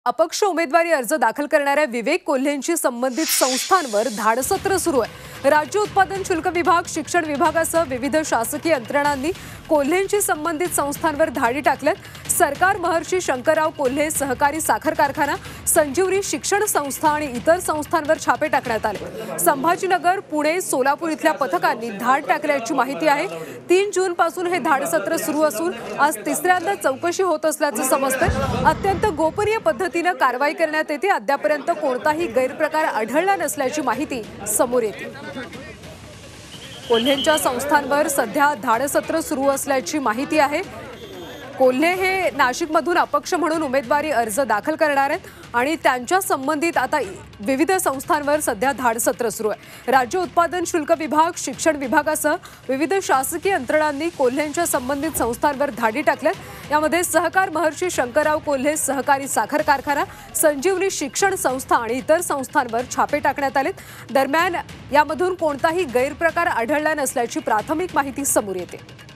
अपक्ष उमेदवारी अर्ज दाखल करणाऱ्या विवेक कोल्हेंची संबंधित संस्थांवर धाडसत्र सुरू आहे। राज्य उत्पादन शुल्क विभाग, शिक्षण विभागासह विविध शासकीय यंत्रणांनी कोल्हेंची संबंधित संस्थांवर धाडी टाकल्यात। सरकार, महर्षी शंकरराव कोल्हे सहकारी साखर कारखाना, संजीवनी शिक्षण संस्था आणि इतर संस्थांवर छापे टाकण्यात आले। संभाजीनगर, पुणे, सोलापूर इथल्या पथकांनी धाड टाकल्याची माहिती आहे। 3 जून पासून हे धाडसत्र सुरू असून आज तिसऱ्यांदा चौकशी होत असल्याचं समजतंय। अत्यंत गोपनीय पद्धतीने कारवाई करण्यात येते। अद्यापर्यंत कोणताही गैरप्रकार आढळला नसल्याची माहिती समोर येते। कोल्हेंच्या संस्थांवर सध्या धाडसत्र सुरू असल्याची माहिती आहे। कोल्हे हे नाशिकमधून अपक्ष म्हणून उमेदवारी अर्ज दाखल करणार आहेत आणि त्यांच्या संबंधित आता विविध संस्थांवर सध्या धाडसत्र सुरू आहे। राज्य उत्पादन शुल्क विभाग, शिक्षण विभागासह विविध शासकीय यंत्रणांनी कोल्हेंच्या संबंधित संस्थांवर धाडी टाकल्यात। यामध्ये सहकार, महर्षी शंकरराव कोल्हे सहकारी साखर कारखाना, संजीवनी शिक्षण संस्था आणि इतर संस्थांवर छापे टाकण्यात आलेत। दरम्यान यामधून कोणताही गैरप्रकार आढळला नसल्याची प्राथमिक माहिती समोर येते।